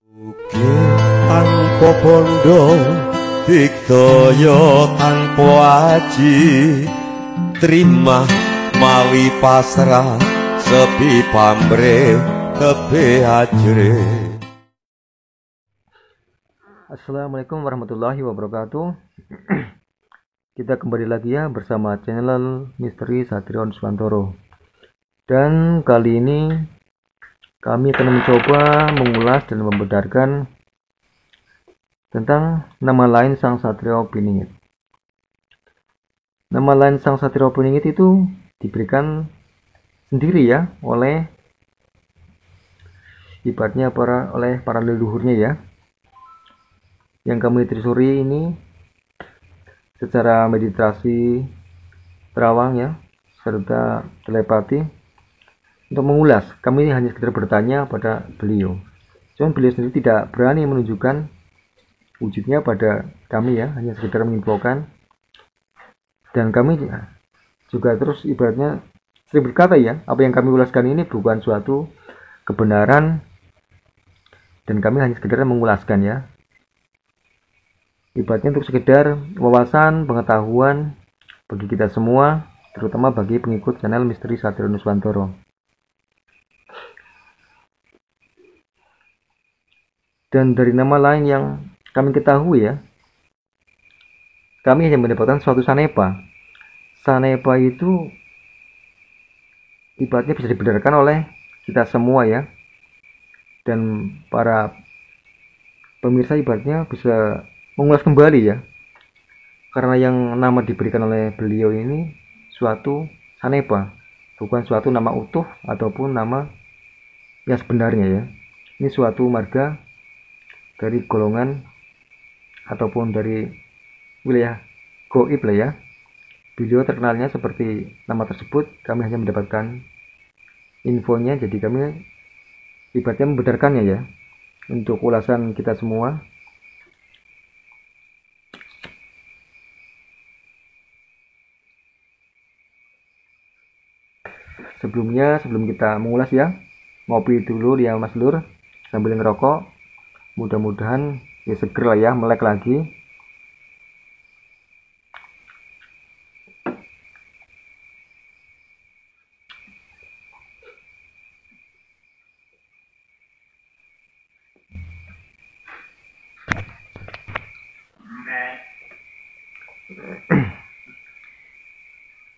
Bukit tanpa bondo, dikdaya tanpa aji, terima mawi pasrah, sepi pamrih tebe ajre. Assalamualaikum warahmatullahi wabarakatuh. Kita kembali lagi ya bersama channel Misteri Satrio Nuswantoro. Dan kali ini kami akan mencoba mengulas dan membedarkan tentang nama lain Sang Satrio Piningit. Nama lain Sang Satrio Piningit itu diberikan sendiri ya oleh ibaratnya oleh para leluhurnya ya, yang kami telusuri ini secara meditasi terawang ya, serta telepati. Untuk mengulas, kami hanya sekedar bertanya pada beliau. Cuman beliau sendiri tidak berani menunjukkan wujudnya pada kami ya, hanya sekedar menginfokan. Dan kami juga terus ibaratnya sering berkata ya, apa yang kami ulaskan ini bukan suatu kebenaran, dan kami hanya sekedar mengulaskan ya. Ibaratnya untuk sekedar wawasan, pengetahuan bagi kita semua, terutama bagi pengikut channel Misteri Satrio Nuswantoro. Dan dari nama lain yang kami ketahui ya, kami hanya mendapatkan suatu sanepa. Sanepa itu ibaratnya bisa dibenarkan oleh kita semua ya, dan para pemirsa ibaratnya bisa mengulas kembali ya, karena yang nama diberikan oleh beliau ini suatu sanepa, bukan suatu nama utuh ataupun nama yang sebenarnya ya. Ini suatu marga dari golongan ataupun dari wilayah goib lah ya. Beliau terkenalnya seperti nama tersebut, kami hanya mendapatkan infonya, jadi kami ibaratnya membedarkannya ya untuk ulasan kita semua. Sebelum kita mengulas ya, ngopi dulu ya Mas Lur sambil ngerokok. Mudah-mudahan ya seger lah ya, melek lagi.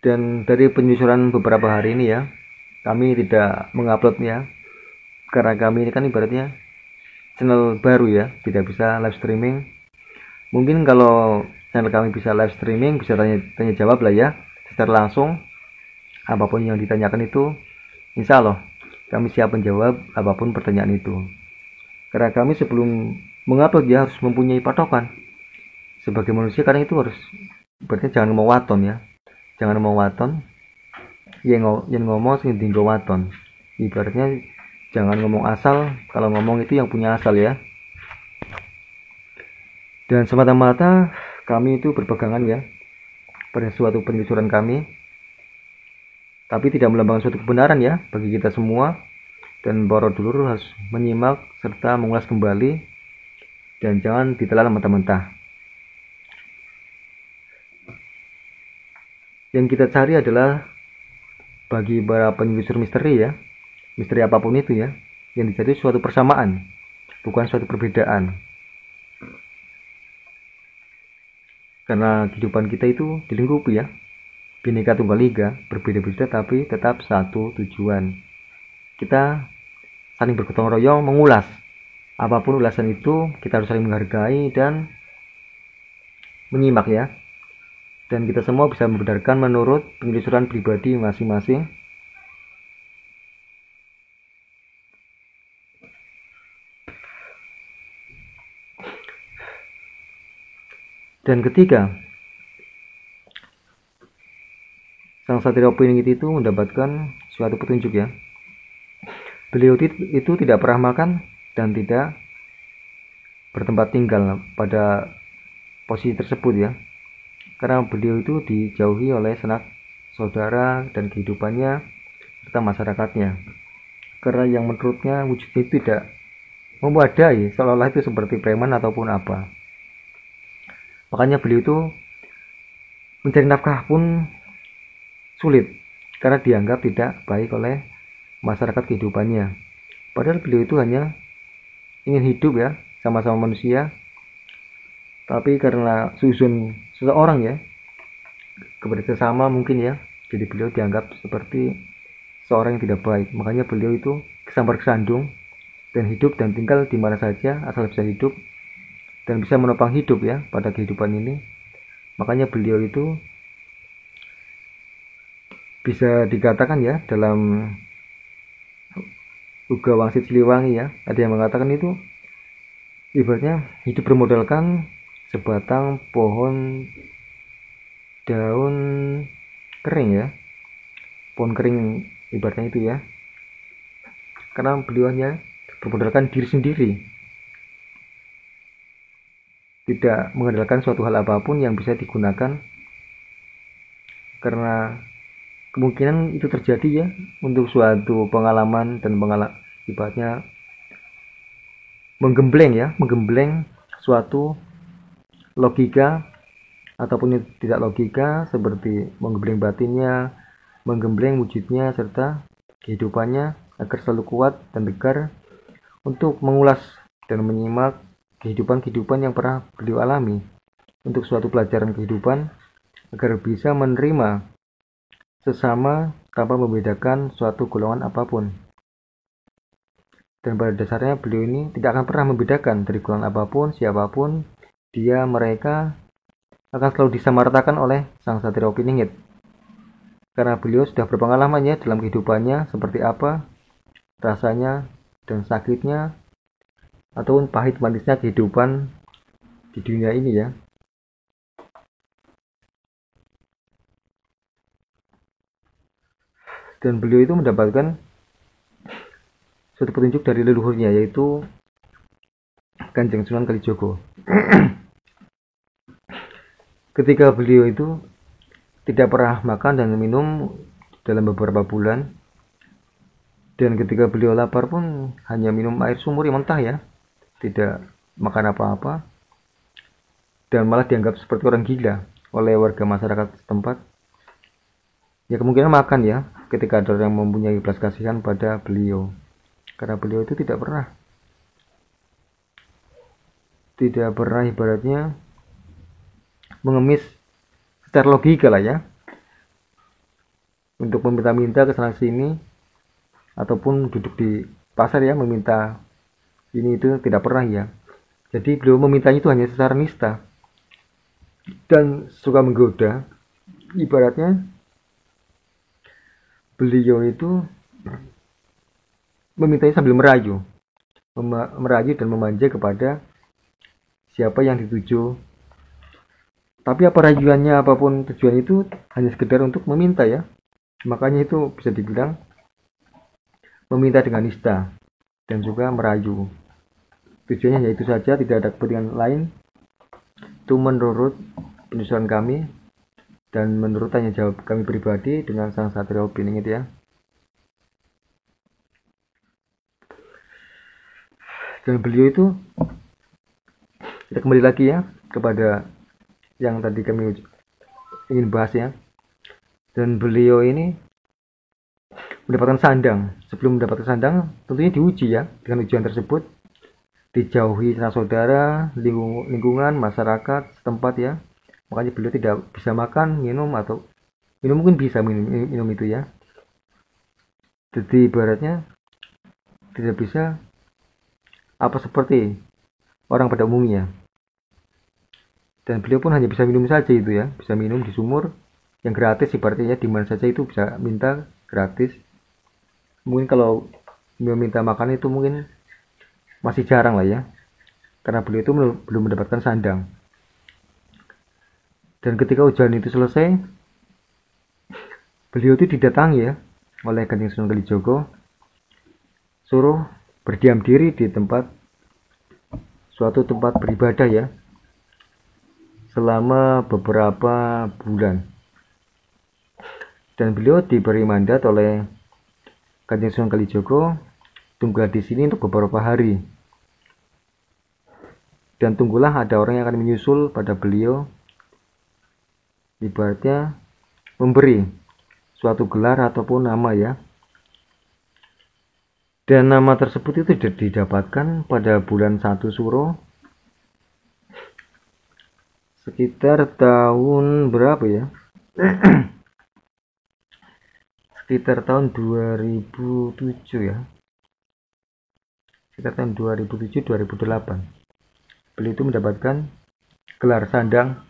Dan dari penyusuran beberapa hari ini ya, kami tidak menguploadnya karena kami ini kan ibaratnya channel baru ya, tidak bisa live streaming. Mungkin kalau channel kami bisa live streaming, bisa tanya jawab lah ya secara langsung. Apapun yang ditanyakan itu insya Allah kami siap menjawab apapun pertanyaan itu. Karena kami sebelum mengupload ya harus mempunyai patokan. Sebagai manusia kadang itu harus berarti jangan ngomong waton ya, jangan ngomong waton yang ngomong sing tinggal waton. Ibaratnya jangan ngomong asal, kalau ngomong itu yang punya asal ya. Dan semata-mata kami itu berpegangan ya pada suatu penelusuran kami, tapi tidak melambangkan suatu kebenaran ya bagi kita semua. Dan Borobudur harus menyimak serta mengulas kembali, dan jangan ditelan mentah-mentah. Yang kita cari adalah bagi para penyelusur misteri ya, misteri apapun itu ya, yang dicari suatu persamaan, bukan suatu perbedaan. Karena kehidupan kita itu dilingkupi ya, Bhinneka Tunggal Ika, berbeda-beda tapi tetap satu tujuan. Kita saling bergotong royong mengulas. Apapun ulasan itu, kita harus saling menghargai dan menyimak ya. Dan kita semua bisa membenarkan menurut penelusuran pribadi masing-masing. Dan ketiga, Sang Satrio Piningit itu mendapatkan suatu petunjuk ya. Beliau itu tidak pernah makan dan tidak bertempat tinggal pada posisi tersebut ya. Karena beliau itu dijauhi oleh sanak saudara dan kehidupannya serta masyarakatnya. Karena yang menurutnya wujudnya itu tidak memadai, seolah-olah itu seperti preman ataupun apa. Makanya beliau itu mencari nafkah pun sulit karena dianggap tidak baik oleh masyarakat kehidupannya. Padahal beliau itu hanya ingin hidup ya, sama-sama manusia, tapi karena susun seseorang ya, kepada sesama mungkin ya, jadi beliau dianggap seperti seorang yang tidak baik. Makanya beliau itu kesambar kesandung dan hidup dan tinggal di mana saja asal bisa hidup dan bisa menopang hidup ya pada kehidupan ini. Makanya beliau itu bisa dikatakan ya dalam Uga Wangsit Siliwangi ya, ada yang mengatakan itu ibaratnya hidup bermodalkan sebatang pohon daun kering ya, pohon kering ibaratnya itu ya, karena beliau hanya bermodalkan diri sendiri, tidak mengandalkan suatu hal apapun yang bisa digunakan, karena kemungkinan itu terjadi ya untuk suatu pengalaman dan ibaratnya menggembleng suatu logika ataupun tidak logika, seperti menggembleng batinnya, menggembleng wujudnya serta kehidupannya agar selalu kuat dan tegar untuk mengulas dan menyimak kehidupan yang pernah beliau alami untuk suatu pelajaran kehidupan agar bisa menerima sesama tanpa membedakan suatu golongan apapun. Dan pada dasarnya beliau ini tidak akan pernah membedakan dari golongan apapun, siapapun, dia, mereka, akan selalu disamaratakan oleh Sang Satria Piningit. Karena beliau sudah berpengalamannya dalam kehidupannya seperti apa rasanya dan sakitnya ataupun pahit manisnya kehidupan di dunia ini ya. Dan beliau itu mendapatkan suatu petunjuk dari leluhurnya, yaitu Kanjeng Sunan Kalijogo. Ketika beliau itu tidak pernah makan dan minum dalam beberapa bulan, dan ketika beliau lapar pun hanya minum air sumur yang mentah ya, tidak makan apa-apa, dan malah dianggap seperti orang gila oleh warga masyarakat setempat. Ya kemungkinan makan ya ketika ada orang yang mempunyai belas kasihan pada beliau, karena beliau itu tidak pernah ibaratnya mengemis secara logika lah ya, untuk meminta-minta ke sana sini ataupun duduk di pasar ya meminta ini itu, tidak pernah ya. Jadi beliau memintanya itu hanya secara nista dan suka menggoda. Ibaratnya beliau itu memintanya sambil merayu dan memanja kepada siapa yang dituju. Tapi apa rayuannya apapun tujuan itu hanya sekedar untuk meminta ya. Makanya itu bisa dibilang meminta dengan nista dan juga merayu. Tujuannya hanya itu saja, tidak ada kepentingan lain. Itu menurut penyusunan kami dan menurut tanya jawab kami pribadi dengan Sang Satria Piningit ya. Dan beliau itu, kita kembali lagi ya kepada yang tadi kami ingin bahas ya. Dan beliau ini mendapatkan sandang. Sebelum mendapatkan sandang tentunya diuji ya. Dengan ujian tersebut dijauhi sanak saudara, lingkungan, masyarakat setempat ya. Makanya beliau tidak bisa makan, minum, atau minum mungkin bisa minum itu ya. Jadi ibaratnya tidak bisa apa seperti orang pada umumnya. Dan beliau pun hanya bisa minum saja itu ya, bisa minum di sumur yang gratis ibaratnya ya, di mana saja itu bisa minta gratis. Mungkin kalau meminta makan itu mungkin masih jarang lah ya, karena beliau itu belum mendapatkan sandang. Dan ketika ujian itu selesai, beliau itu didatangi ya oleh Kanjeng Sunan Kalijogo, suruh berdiam diri di suatu tempat beribadah ya selama beberapa bulan. Dan beliau diberi mandat oleh Kanjeng Sunan Kalijogo tinggal di sini untuk beberapa hari dan tunggulah ada orang yang akan menyusul pada beliau, ibaratnya memberi suatu gelar ataupun nama ya. Dan nama tersebut itu didapatkan pada bulan 1 Suro sekitar tahun berapa ya? Sekitar tahun 2007 ya. Sekitar tahun 2007-2008. Beliau itu mendapatkan gelar sandang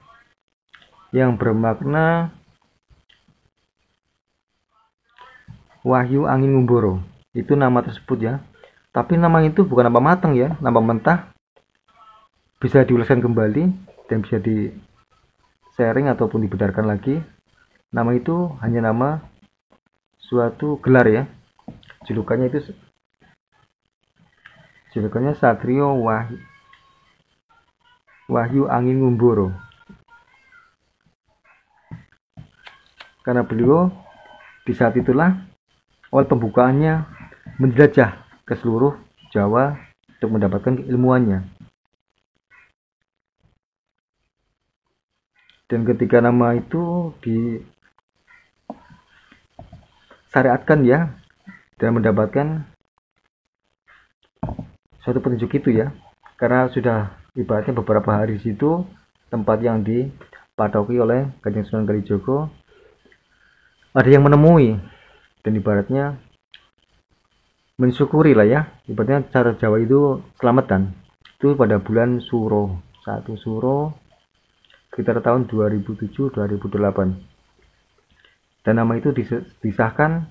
yang bermakna Wahyu Angin Ngumboro. Itu nama tersebut ya. Tapi nama itu bukan nama matang ya, nama mentah. Bisa diulaskan kembali dan bisa di sharing ataupun dibedarkan lagi. Nama itu hanya nama suatu gelar ya. Julukannya Satrio Wahyu Angin Ngumboro. Karena beliau di saat itulah awal pembukaannya menjelajah ke seluruh Jawa untuk mendapatkan keilmuannya. Dan ketika nama itu disyariatkan ya, dan mendapatkan suatu petunjuk itu ya, karena sudah ibaratnya beberapa hari di situ tempat yang dipatoki oleh Kanjeng Sunan Kalijaga, ada yang menemui dan ibaratnya mensyukuri lah ya, ibaratnya cara Jawa itu selamatan. Itu pada bulan Suro, 1 Suro sekitar tahun 2007-2008. Dan nama itu disahkan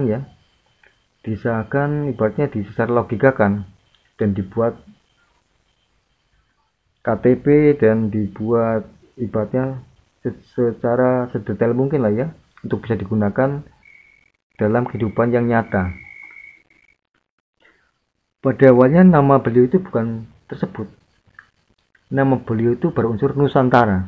ya, disahkan ibaratnya secara logikakan dan dibuat KTP dan dibuat ibaratnya secara sedetail mungkin lah ya, untuk bisa digunakan dalam kehidupan yang nyata. Pada awalnya nama beliau itu bukan tersebut. Nama beliau itu berunsur Nusantara,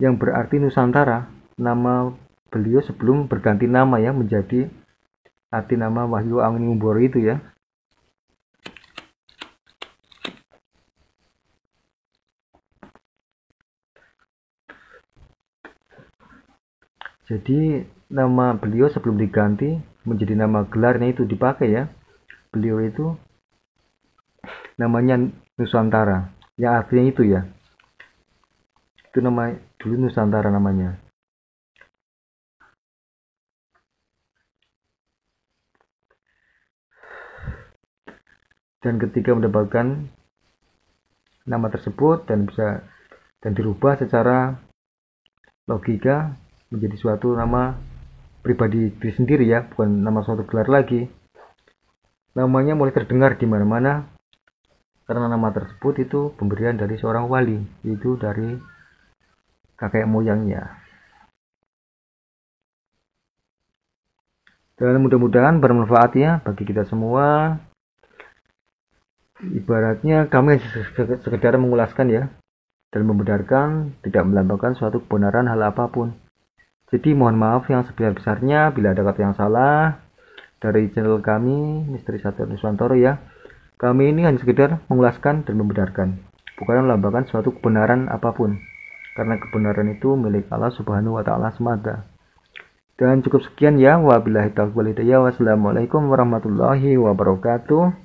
yang berarti Nusantara. Nama beliau sebelum berganti nama ya, menjadi arti nama Wahyu Angin Ngumboro itu ya. Jadi nama beliau sebelum diganti menjadi nama gelarnya itu dipakai ya. Beliau itu namanya Nusantara, yang artinya itu ya. Itu nama dulu Nusantara namanya. Dan ketika mendapatkan nama tersebut dan dirubah secara logika menjadi suatu nama pribadi diri sendiri ya, bukan nama suatu gelar lagi. Namanya mulai terdengar di mana-mana karena nama tersebut itu pemberian dari seorang wali, yaitu dari kakek moyangnya. Dan mudah-mudahan bermanfaat ya bagi kita semua. Ibaratnya kami sekedar mengulaskan ya, dan membenarkan, tidak melambangkan suatu kebenaran hal apapun. Jadi mohon maaf yang sebesar-besarnya bila ada kata yang salah dari channel kami Misteri Satrio Nuswantoro ya. Kami ini hanya sekedar mengulaskan dan membenarkan, bukan melambangkan suatu kebenaran apapun, karena kebenaran itu milik Allah Subhanahu wa Ta'ala semata. Dan cukup sekian ya, wabillahi taufiq wal hidayah. Wassalamualaikum warahmatullahi wabarakatuh.